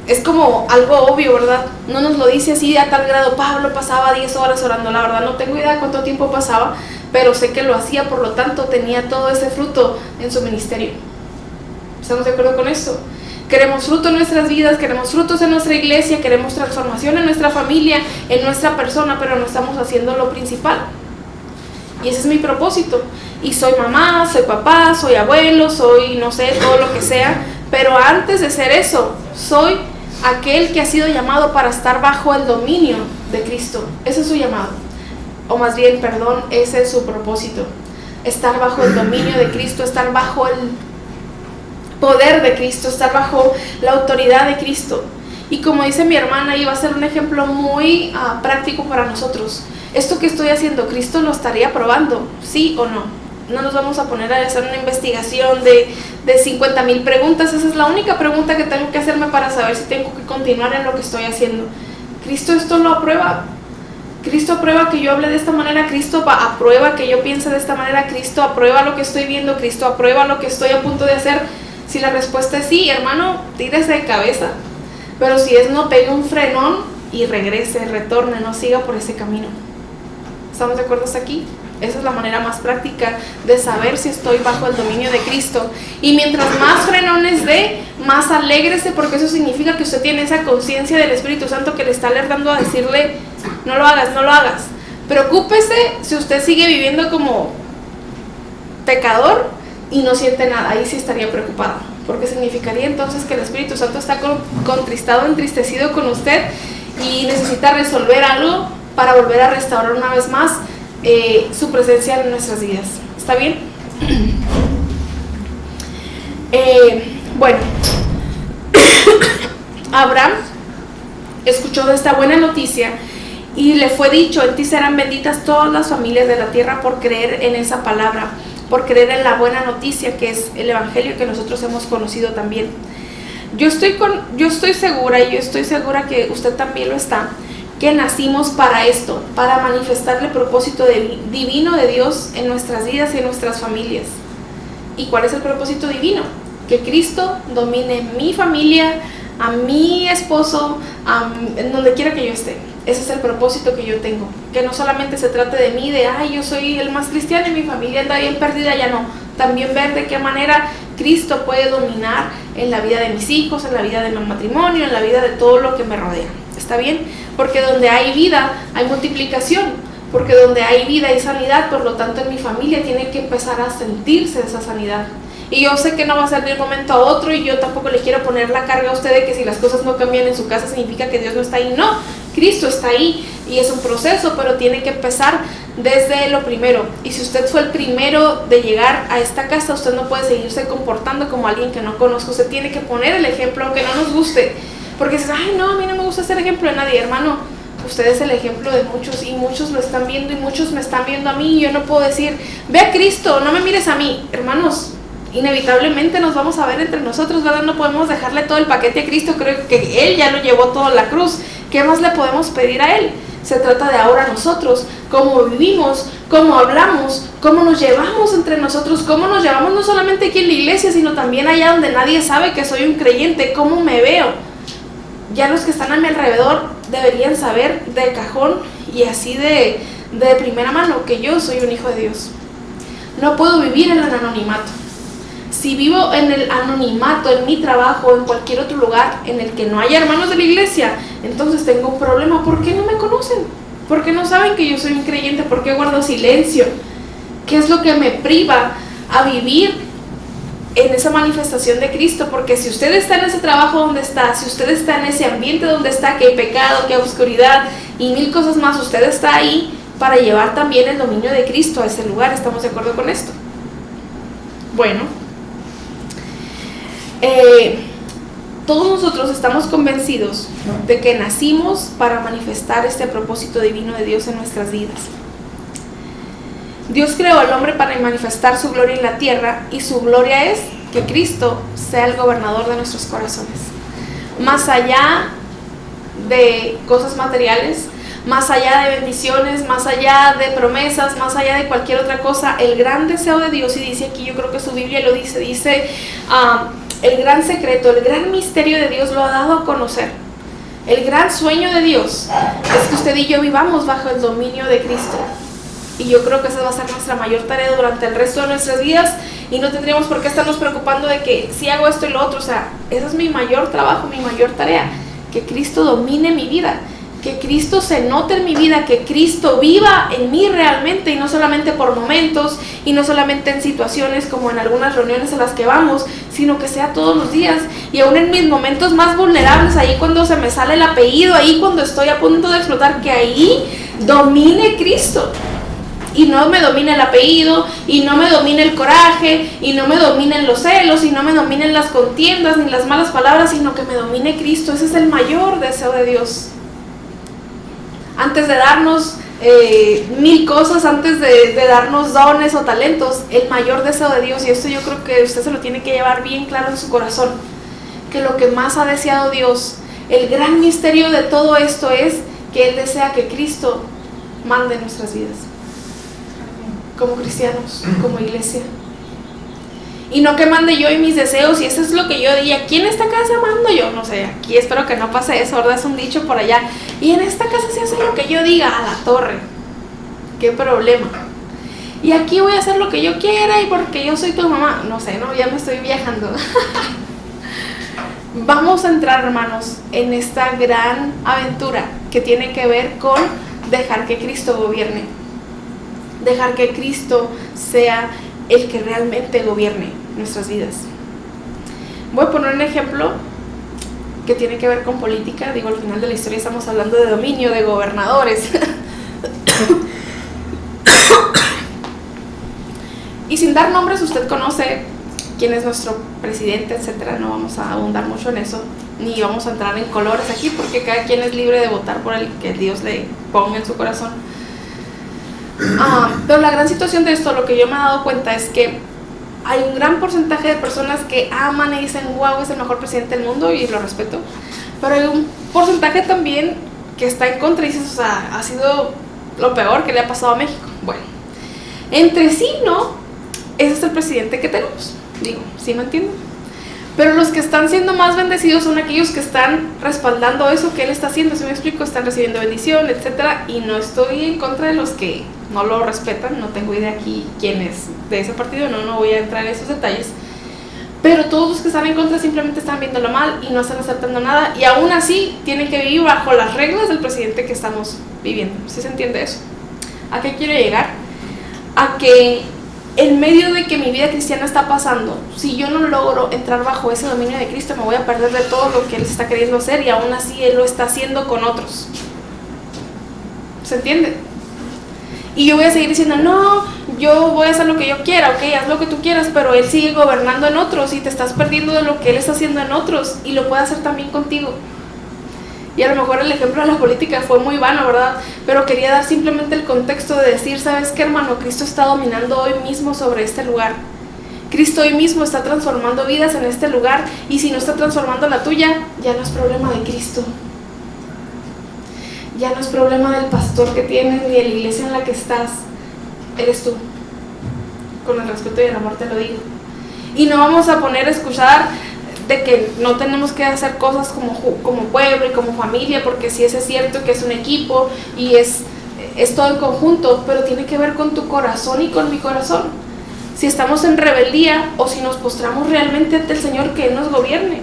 Es como algo obvio, ¿verdad? No nos lo dice así a tal grado, Pablo pasaba 10 horas orando. La verdad no tengo idea de cuánto tiempo pasaba, pero sé que lo hacía, por lo tanto tenía todo ese fruto en su ministerio. ¿Estamos de acuerdo con esto? Queremos fruto en nuestras vidas, queremos frutos en nuestra iglesia, queremos transformación en nuestra familia, en nuestra persona, pero no estamos haciendo lo principal. Y ese es mi propósito. Y soy mamá, soy papá, soy abuelo, soy, no sé, todo lo que sea. Pero antes de ser eso, soy aquel que ha sido llamado para estar bajo el dominio de Cristo. Ese es su llamado. O más bien, perdón, ese es su propósito. Estar bajo el dominio de Cristo, estar bajo el poder de Cristo, estar bajo la autoridad de Cristo. Y como dice mi hermana, iba a ser un ejemplo muy práctico para nosotros. Esto que estoy haciendo, ¿Cristo lo estaría probando? ¿Sí o no? No nos vamos a poner a hacer una investigación de 50,000 preguntas. Esa es la única pregunta que tengo que hacerme para saber si tengo que continuar en lo que estoy haciendo. ¿Cristo esto lo aprueba? ¿Cristo aprueba que yo hable de esta manera? ¿Cristo aprueba que yo piense de esta manera? ¿Cristo aprueba lo que estoy viendo? ¿Cristo aprueba lo que estoy a punto de hacer? Si la respuesta es sí, hermano, tírese de cabeza. Pero si es no, pegue un frenón y regrese, retorne, no siga por ese camino. ¿Estamos de acuerdo hasta aquí? Esa es la manera más práctica de saber si estoy bajo el dominio de Cristo. Y mientras más frenones dé, más alégrese, porque eso significa que usted tiene esa conciencia del Espíritu Santo que le está alertando a decirle, no lo hagas, no lo hagas. Preocúpese si usted sigue viviendo como pecador y no siente nada. Ahí sí estaría preocupado, porque significaría entonces que el Espíritu Santo está contristado, entristecido con usted y necesita resolver algo para volver a restaurar una vez más su presencia en nuestras vidas. ¿Está bien? Bueno, Abraham escuchó de esta buena noticia y le fue dicho, en ti serán benditas todas las familias de la tierra, por creer en esa palabra, por creer en la buena noticia que es el evangelio que nosotros hemos conocido también. Yo estoy segura que usted también lo está, que nacimos para esto, para manifestar el propósito divino de Dios en nuestras vidas y en nuestras familias. ¿Y cuál es el propósito divino? Que Cristo domine mi familia, a mi esposo, en donde quiera que yo esté. Ese es el propósito que yo tengo. Que no solamente se trate de mí, de yo soy el más cristiano y mi familia anda bien perdida, ya no. También ver de qué manera Cristo puede dominar en la vida de mis hijos, en la vida de mi matrimonio, en la vida de todo lo que me rodea. ¿Está bien? Porque donde hay vida hay multiplicación, porque donde hay vida hay sanidad, por lo tanto en mi familia tiene que empezar a sentirse esa sanidad. Y yo sé que no va a ser de un momento a otro, y yo tampoco le quiero poner la carga a usted de que si las cosas no cambian en su casa significa que Dios no está ahí. No, Cristo está ahí y es un proceso, pero tiene que empezar desde lo primero. Y si usted fue el primero de llegar a esta casa, usted no puede seguirse comportando como alguien que no conozco. Usted tiene que poner el ejemplo aunque no nos guste. Porque dices, no, a mí no me gusta ser ejemplo de nadie. Hermano, usted es el ejemplo de muchos y muchos lo están viendo y muchos me están viendo a mí. Y yo no puedo decir, ve a Cristo, no me mires a mí. Hermanos, inevitablemente nos vamos a ver entre nosotros, ¿verdad? No podemos dejarle todo el paquete a Cristo, creo que Él ya lo llevó todo a la cruz. ¿Qué más le podemos pedir a Él? Se trata de ahora nosotros, cómo vivimos, cómo hablamos, cómo nos llevamos entre nosotros, cómo nos llevamos no solamente aquí en la iglesia, sino también allá donde nadie sabe que soy un creyente, cómo me veo. Ya los que están a mi alrededor deberían saber de cajón y así de primera mano que yo soy un hijo de Dios. No puedo vivir en el anonimato. Si vivo en el anonimato, en mi trabajo, en cualquier otro lugar en el que no haya hermanos de la iglesia, entonces tengo un problema. ¿Por qué no me conocen? ¿Por qué no saben que yo soy un creyente? ¿Por qué guardo silencio? ¿Qué es lo que me priva a vivir en esa manifestación de Cristo? Porque si usted está en ese trabajo donde está, si usted está en ese ambiente donde está, que hay pecado, que hay oscuridad y mil cosas más, usted está ahí para llevar también el dominio de Cristo a ese lugar. ¿Estamos de acuerdo con esto? Bueno, todos nosotros estamos convencidos de que nacimos para manifestar este propósito divino de Dios en nuestras vidas. Dios creó al hombre para manifestar su gloria en la tierra, y su gloria es que Cristo sea el gobernador de nuestros corazones. Más allá de cosas materiales, más allá de bendiciones, más allá de promesas, más allá de cualquier otra cosa, el gran deseo de Dios, y dice aquí, yo creo que su Biblia lo dice, el gran secreto, el gran misterio de Dios lo ha dado a conocer. El gran sueño de Dios es que usted y yo vivamos bajo el dominio de Cristo. Y yo creo que esa va a ser nuestra mayor tarea durante el resto de nuestras vidas, y no tendríamos por qué estarnos preocupando de que si hago esto y lo otro. O sea, ese es mi mayor trabajo, mi mayor tarea, que Cristo domine mi vida, que Cristo se note en mi vida, que Cristo viva en mí realmente, y no solamente por momentos, y no solamente en situaciones como en algunas reuniones a las que vamos, sino que sea todos los días, y aún en mis momentos más vulnerables, ahí cuando se me sale el apellido, ahí cuando estoy a punto de explotar, que ahí domine Cristo. Y no me domine el apellido, y no me domine el coraje, y no me dominen los celos, y no me dominen las contiendas ni las malas palabras, sino que me domine Cristo. Ese es el mayor deseo de Dios. Antes de darnos mil cosas, antes de darnos dones o talentos, el mayor deseo de Dios, y esto yo creo que usted se lo tiene que llevar bien claro en su corazón, que lo que más ha deseado Dios, el gran misterio de todo esto es que Él desea que Cristo mande en nuestras vidas, como cristianos, como iglesia. Y no que mande yo y mis deseos, y eso es lo que yo diría, aquí en esta casa mando yo, no sé, aquí espero que no pase eso, ¿verdad? Es un dicho por allá, y en esta casa se hace lo que yo diga, a la torre, qué problema. Y aquí voy a hacer lo que yo quiera, y porque yo soy tu mamá, no sé, no, ya me estoy viajando. Vamos a entrar, hermanos, en esta gran aventura que tiene que ver con dejar que Cristo gobierne, dejar que Cristo sea el que realmente gobierne nuestras vidas. Voy a poner un ejemplo que tiene que ver con política. Digo, al final de la historia estamos hablando de dominio, de gobernadores. Y sin dar nombres, usted conoce quién es nuestro presidente, etcétera. No vamos a abundar mucho en eso, ni vamos a entrar en colores aquí, porque cada quien es libre de votar por el que Dios le ponga en su corazón. Pero la gran situación de esto, lo que yo me he dado cuenta es que hay un gran porcentaje de personas que aman y dicen, wow, es el mejor presidente del mundo, y lo respeto, pero hay un porcentaje también que está en contra y dices, o sea, ha sido lo peor que le ha pasado a México. Bueno, entre sí, ¿no? Ese es el presidente que tenemos, digo, ¿sí me entienden? Pero los que están siendo más bendecidos son aquellos que están respaldando eso que él está haciendo, ¿sí me explico? Están recibiendo bendición, etcétera, y no estoy en contra de los que no lo respetan. No tengo idea aquí quién es de ese partido, no voy a entrar en esos detalles, pero todos los que están en contra simplemente están viéndolo mal y no están aceptando nada, y aún así tienen que vivir bajo las reglas del presidente que estamos viviendo. ¿Sí se entiende eso? ¿A qué quiero llegar? A que en medio de que mi vida cristiana está pasando, si yo no logro entrar bajo ese dominio de Cristo, me voy a perder de todo lo que Él está queriendo hacer, y aún así Él lo está haciendo con otros. ¿Se entiende? Y yo voy a seguir diciendo, no, yo voy a hacer lo que yo quiera, ok, haz lo que tú quieras, pero Él sigue gobernando en otros, y te estás perdiendo de lo que Él está haciendo en otros, y lo puede hacer también contigo. Y a lo mejor el ejemplo de la política fue muy vano, ¿verdad? Pero quería dar simplemente el contexto de decir, ¿sabes qué, hermano? Cristo está dominando hoy mismo sobre este lugar. Cristo hoy mismo está transformando vidas en este lugar, y si no está transformando la tuya, ya no es problema de Cristo. Ya no es problema del pastor que tienes ni de la iglesia en la que estás. Eres tú. Con el respeto y el amor te lo digo. Y no vamos a poner a escuchar de que no tenemos que hacer cosas como pueblo y como familia, porque sí, es cierto que es un equipo y es todo en conjunto, pero tiene que ver con tu corazón y con mi corazón. Si estamos en rebeldía o si nos postramos realmente ante el Señor, que Él nos gobierne.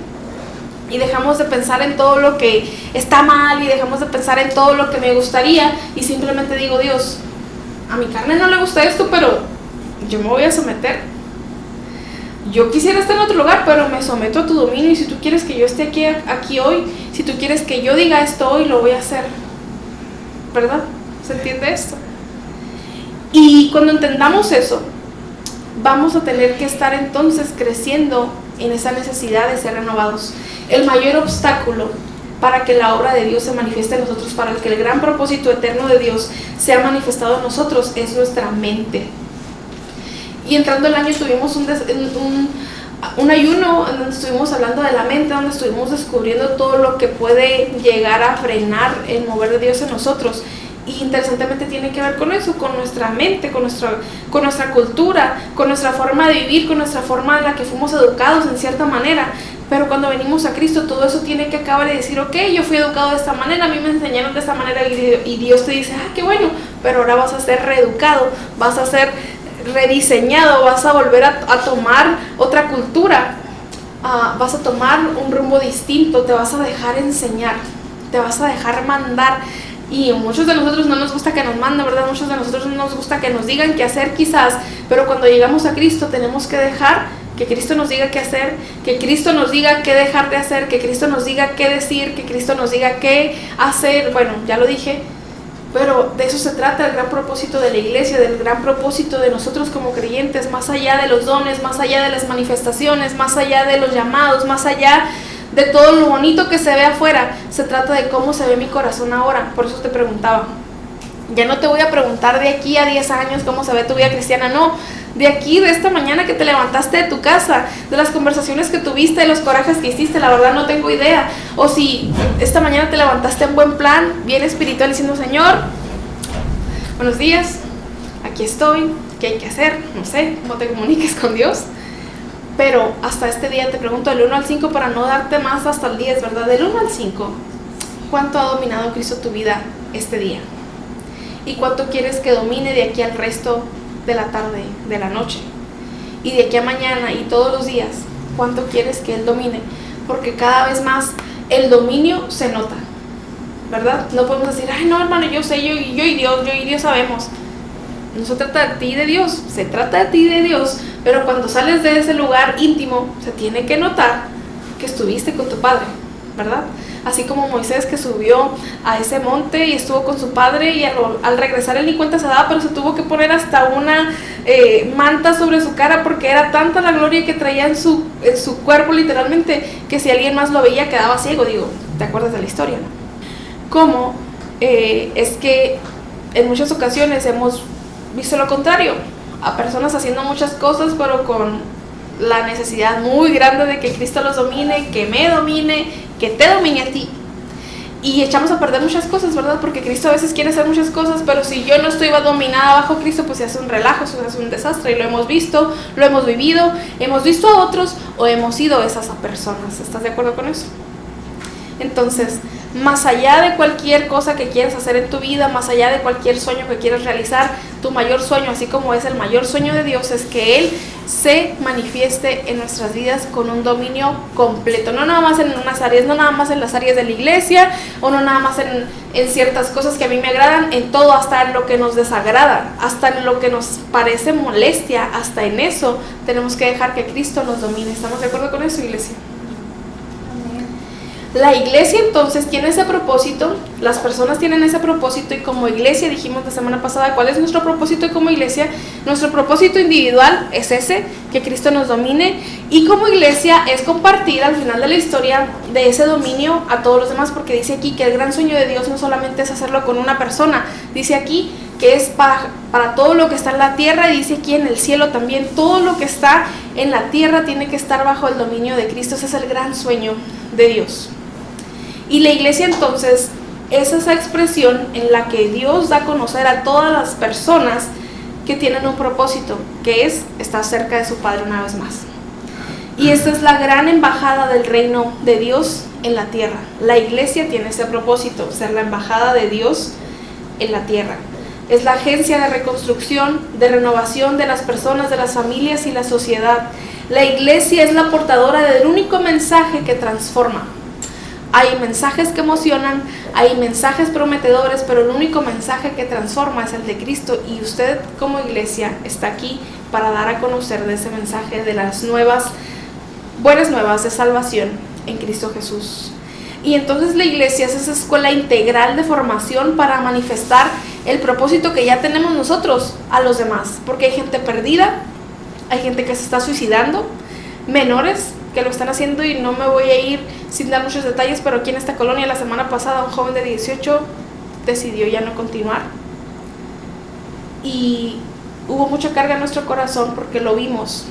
Y dejamos de pensar en todo lo que está mal y dejamos de pensar en todo lo que me gustaría y simplemente digo, Dios, a mi carne no le gusta esto, pero yo me voy a someter. Yo quisiera estar en otro lugar, pero me someto a tu dominio, y si tú quieres que yo esté aquí hoy, si tú quieres que yo diga esto hoy, lo voy a hacer. ¿Verdad? ¿Se entiende esto? Y cuando entendamos eso, vamos a tener que estar entonces creciendo en esa necesidad de ser renovados. El mayor obstáculo para que la obra de Dios se manifieste en nosotros, para que el gran propósito eterno de Dios sea manifestado en nosotros, es nuestra mente. Y entrando el año tuvimos un ayuno donde estuvimos hablando de la mente, donde estuvimos descubriendo todo lo que puede llegar a frenar el mover de Dios en nosotros. Y interesantemente tiene que ver con eso, con nuestra mente, con nuestra cultura, con nuestra forma de vivir, con nuestra forma en la que fuimos educados en cierta manera. Pero cuando venimos a Cristo, todo eso tiene que acabar y decir, ok, yo fui educado de esta manera, a mí me enseñaron de esta manera, y Dios te dice, qué bueno, pero ahora vas a ser reeducado, vas a ser rediseñado, vas a volver a tomar otra cultura, vas a tomar un rumbo distinto, te vas a dejar enseñar, te vas a dejar mandar. Y muchos de nosotros no nos gusta que nos manden, ¿verdad? Muchos de nosotros no nos gusta que nos digan qué hacer quizás, pero cuando llegamos a Cristo tenemos que dejar que Cristo nos diga qué hacer, que Cristo nos diga qué dejar de hacer, que Cristo nos diga qué decir, que Cristo nos diga qué hacer. Bueno, ya lo dije, pero de eso se trata el gran propósito de la iglesia, del gran propósito de nosotros como creyentes, más allá de los dones, más allá de las manifestaciones, más allá de los llamados, más allá de todo lo bonito que se ve afuera. Se trata de cómo se ve mi corazón ahora. Por eso te preguntaba. Ya no te voy a preguntar de aquí a 10 años cómo se ve tu vida cristiana, no. De aquí, de esta mañana que te levantaste de tu casa, de las conversaciones que tuviste, de los corajes que hiciste, la verdad no tengo idea. O si esta mañana te levantaste en buen plan, bien espiritual, diciendo, Señor, buenos días, aquí estoy, ¿qué hay que hacer? No sé, cómo te comuniques con Dios. Pero hasta este día te pregunto del 1 al 5 para no darte más hasta el 10, ¿verdad? Del 1 al 5, ¿cuánto ha dominado Cristo tu vida este día? ¿Y cuánto quieres que domine de aquí al resto de la tarde, de la noche? Y de aquí a mañana y todos los días, ¿cuánto quieres que Él domine? Porque cada vez más el dominio se nota, ¿verdad? No podemos decir, ay no hermano, yo sé, yo y Dios sabemos. No se trata de ti y de Dios, se trata de ti y de Dios, pero cuando sales de ese lugar íntimo, se tiene que notar que estuviste con tu Padre, ¿verdad? Así como Moisés, que subió a ese monte y estuvo con su padre, y al regresar él ni cuenta se daba, pero se tuvo que poner hasta una manta sobre su cara, porque era tanta la gloria que traía en su cuerpo literalmente, que si alguien más lo veía quedaba ciego. Digo, ¿te acuerdas de la historia, no? Cómo es que en muchas ocasiones hemos visto lo contrario, a personas haciendo muchas cosas pero con la necesidad muy grande de que Cristo los domine, que me domine, que te domine a ti, y echamos a perder muchas cosas, ¿verdad? Porque Cristo a veces quiere hacer muchas cosas, pero si yo no estoy dominada bajo Cristo, pues se hace un relajo, se hace un desastre, y lo hemos visto, lo hemos vivido, hemos visto a otros o hemos sido esas personas. ¿Estás de acuerdo con eso? Entonces, más allá de cualquier cosa que quieras hacer en tu vida, más allá de cualquier sueño que quieras realizar, tu mayor sueño, así como es el mayor sueño de Dios, es que Él se manifieste en nuestras vidas con un dominio completo, no nada más en unas áreas, no nada más en las áreas de la iglesia, o no nada más en ciertas cosas que a mí me agradan, en todo, hasta en lo que nos desagrada, hasta en lo que nos parece molestia, hasta en eso tenemos que dejar que Cristo nos domine. ¿Estamos de acuerdo con eso, iglesia? La iglesia entonces tiene ese propósito, las personas tienen ese propósito, y como iglesia, dijimos la semana pasada, ¿cuál es nuestro propósito como iglesia? Nuestro propósito individual es ese, que Cristo nos domine, y como iglesia es compartir al final de la historia de ese dominio a todos los demás, porque dice aquí que el gran sueño de Dios no solamente es hacerlo con una persona, dice aquí que es para todo lo que está en la tierra, y dice aquí en el cielo también, todo lo que está en la tierra tiene que estar bajo el dominio de Cristo. Ese es el gran sueño de Dios. Y la iglesia entonces es esa expresión en la que Dios da a conocer a todas las personas que tienen un propósito, que es estar cerca de su Padre una vez más. Y esta es la gran embajada del reino de Dios en la tierra. La iglesia tiene ese propósito, ser la embajada de Dios en la tierra. Es la agencia de reconstrucción, de renovación de las personas, de las familias y la sociedad. La iglesia es la portadora del único mensaje que transforma. Hay mensajes que emocionan, hay mensajes prometedores, pero el único mensaje que transforma es el de Cristo, y usted como iglesia está aquí para dar a conocer de ese mensaje, de las buenas nuevas de salvación en Cristo Jesús. Y entonces la iglesia es esa escuela integral de formación para manifestar el propósito que ya tenemos nosotros a los demás, porque hay gente perdida, hay gente que se está suicidando, menores que lo están haciendo, y no me voy a ir sin dar muchos detalles, pero aquí en esta colonia la semana pasada un joven de 18 decidió ya no continuar, y hubo mucha carga en nuestro corazón porque lo vimos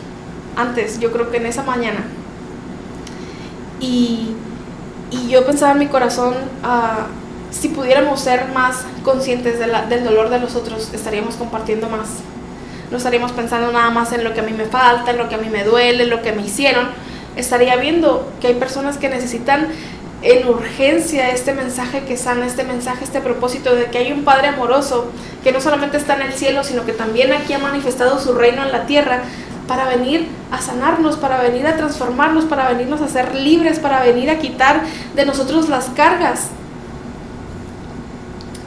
antes, yo creo que en esa mañana, y yo pensaba en mi corazón, si pudiéramos ser más conscientes del dolor de los otros, estaríamos compartiendo más. No estaríamos pensando nada más en lo que a mí me falta, en lo que a mí me duele, en lo que me hicieron. Estaría viendo que hay personas que necesitan en urgencia este mensaje que sana, este mensaje, este propósito de que hay un Padre amoroso que no solamente está en el cielo, sino que también aquí ha manifestado su reino en la tierra, para venir a sanarnos, para venir a transformarnos, para venirnos a ser libres, para venir a quitar de nosotros las cargas.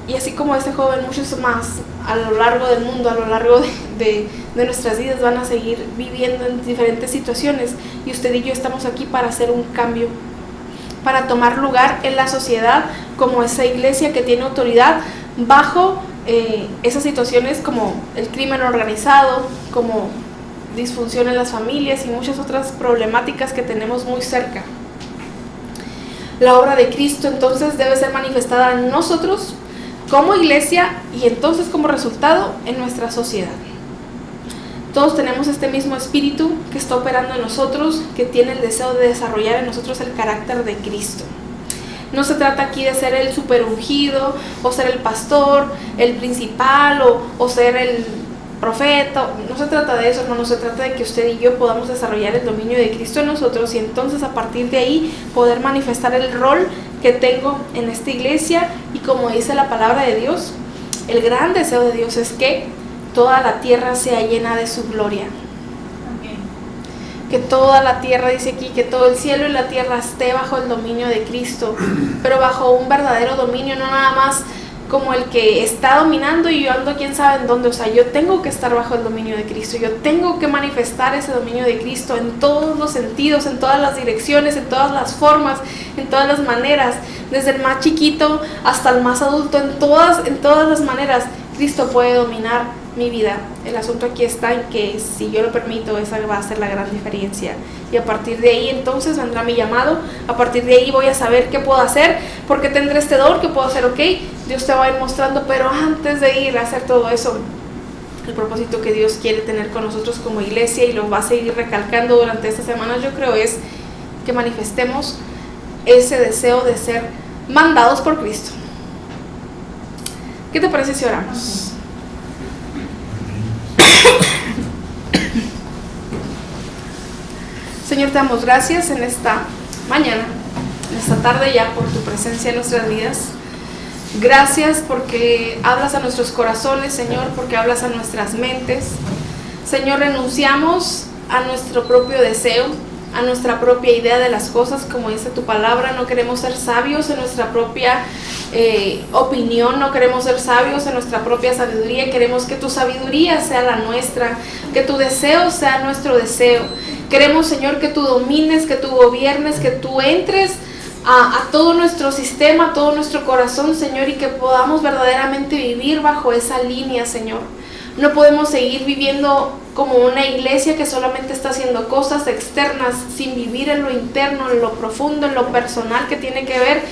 Y así como este joven, muchos más a lo largo del mundo, a lo largo de nuestras vidas, van a seguir viviendo en diferentes situaciones, y usted y yo estamos aquí para hacer un cambio, para tomar lugar en la sociedad como esa iglesia que tiene autoridad bajo esas situaciones como el crimen organizado, como disfunción en las familias y muchas otras problemáticas que tenemos muy cerca. La obra de Cristo entonces debe ser manifestada en nosotros como iglesia, y entonces como resultado en nuestra sociedad. Todos tenemos este mismo espíritu que está operando en nosotros, que tiene el deseo de desarrollar en nosotros el carácter de Cristo. No se trata aquí de ser el super ungido, o ser el pastor, el principal, o ser el profeta. No se trata de eso, hermano. Se trata de que usted y yo podamos desarrollar el dominio de Cristo en nosotros, y entonces a partir de ahí poder manifestar el rol que tengo en esta iglesia. Y como dice la palabra de Dios, el gran deseo de Dios es que toda la tierra sea llena de su gloria. Que toda la tierra, dice aquí, que todo el cielo y la tierra esté bajo el dominio de Cristo, pero bajo un verdadero dominio, no nada más como el que está dominando y yo ando quién sabe en dónde. O sea, yo tengo que estar bajo el dominio de Cristo, yo tengo que manifestar ese dominio de Cristo en todos los sentidos, en todas las direcciones, en todas las formas, en todas las maneras, desde el más chiquito hasta el más adulto, en todas las maneras. Cristo puede dominar mi vida. El asunto aquí está en que si yo lo permito, esa va a ser la gran diferencia. Y a partir de ahí entonces vendrá mi llamado. A partir de ahí voy a saber qué puedo hacer, porque tendré este don, que puedo hacer, ok. Dios te va a ir mostrando, pero antes de ir a hacer todo eso, el propósito que Dios quiere tener con nosotros como iglesia, y lo va a seguir recalcando durante estas semanas, yo creo, es que manifestemos ese deseo de ser mandados por Cristo. ¿Qué te parece si oramos? Señor, te damos gracias en esta mañana, en esta tarde ya, por tu presencia en nuestras vidas. Gracias porque hablas a nuestros corazones, Señor, porque hablas a nuestras mentes. Señor, renunciamos a nuestro propio deseo, a nuestra propia idea de las cosas, como dice tu palabra. No queremos ser sabios en nuestra propia opinión, no queremos ser sabios en nuestra propia sabiduría. Queremos que tu sabiduría sea la nuestra, que tu deseo sea nuestro deseo. Queremos, Señor, que tú domines, que tú gobiernes, que tú entres a todo nuestro sistema, a todo nuestro corazón, Señor, y que podamos verdaderamente vivir bajo esa línea, Señor. No podemos seguir viviendo como una iglesia que solamente está haciendo cosas externas sin vivir en lo interno, en lo profundo, en lo personal, que tiene que ver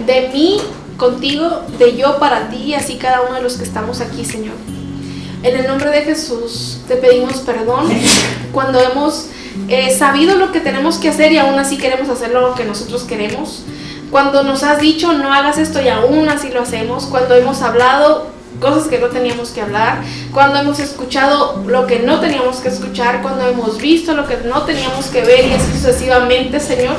de mí contigo, de yo para ti, y así cada uno de los que estamos aquí, Señor. En el nombre de Jesús te pedimos perdón cuando hemos sabido lo que tenemos que hacer y aún así queremos hacer lo que nosotros queremos. Cuando nos has dicho no hagas esto y aún así lo hacemos. Cuando hemos hablado cosas que no teníamos que hablar. Cuando hemos escuchado lo que no teníamos que escuchar. Cuando hemos visto lo que no teníamos que ver y así sucesivamente, Señor.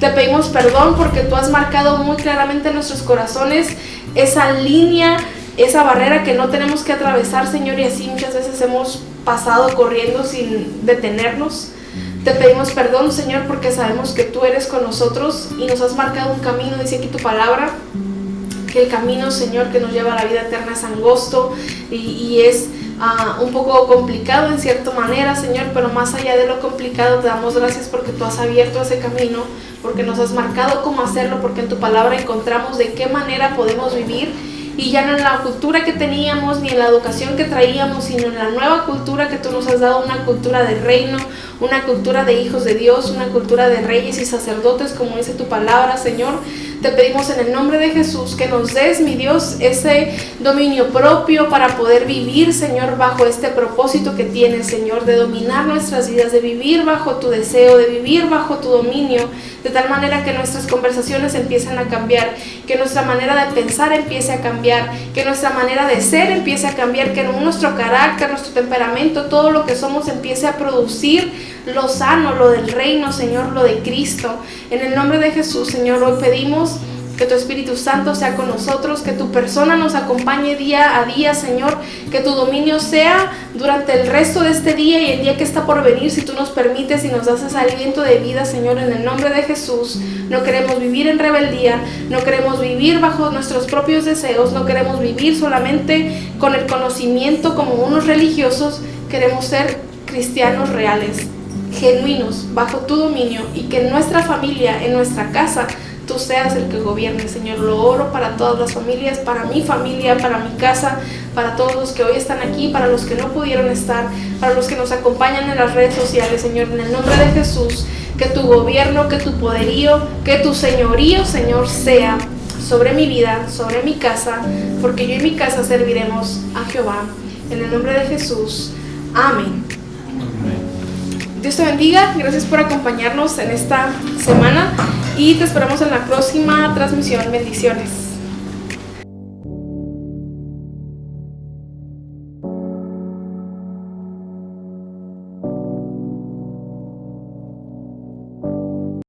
Te pedimos perdón porque tú has marcado muy claramente en nuestros corazones esa línea, esa barrera que no tenemos que atravesar, Señor, y así muchas veces hemos pasado corriendo sin detenernos. Te pedimos perdón, Señor, porque sabemos que tú eres con nosotros y nos has marcado un camino. Dice aquí tu palabra que el camino, Señor, que nos lleva a la vida eterna es angosto y es un poco complicado en cierta manera, Señor, pero más allá de lo complicado te damos gracias porque tú has abierto ese camino, porque nos has marcado cómo hacerlo, porque en tu palabra encontramos de qué manera podemos vivir. Y ya no en la cultura que teníamos, ni en la educación que traíamos, sino en la nueva cultura que tú nos has dado, una cultura de reino, una cultura de hijos de Dios, una cultura de reyes y sacerdotes, como dice tu palabra, Señor. Te pedimos en el nombre de Jesús que nos des, mi Dios, ese dominio propio para poder vivir, Señor, bajo este propósito que tienes, Señor, de dominar nuestras vidas, de vivir bajo tu deseo, de vivir bajo tu dominio, de tal manera que nuestras conversaciones empiecen a cambiar, que nuestra manera de pensar empiece a cambiar, que nuestra manera de ser empiece a cambiar, que nuestro carácter, nuestro temperamento, todo lo que somos empiece a producir lo sano, lo del reino, Señor, lo de Cristo. En el nombre de Jesús, Señor, hoy pedimos que tu Espíritu Santo sea con nosotros, que tu persona nos acompañe día a día, Señor, que tu dominio sea durante el resto de este día y el día que está por venir, si tú nos permites y nos das ese aliento de vida, Señor, en el nombre de Jesús. No queremos vivir en rebeldía, no queremos vivir bajo nuestros propios deseos, no queremos vivir solamente con el conocimiento como unos religiosos, queremos ser cristianos reales, genuinos, bajo tu dominio, y que en nuestra familia, en nuestra casa, tú seas el que gobierne, Señor. Lo oro para todas las familias, para mi familia, para mi casa, para todos los que hoy están aquí, para los que no pudieron estar, para los que nos acompañan en las redes sociales, Señor, en el nombre de Jesús, que tu gobierno, que tu poderío, que tu señorío, Señor, sea sobre mi vida, sobre mi casa, porque yo y mi casa serviremos a Jehová. En el nombre de Jesús, amén. Dios te bendiga, gracias por acompañarnos en esta semana y te esperamos en la próxima transmisión. Bendiciones.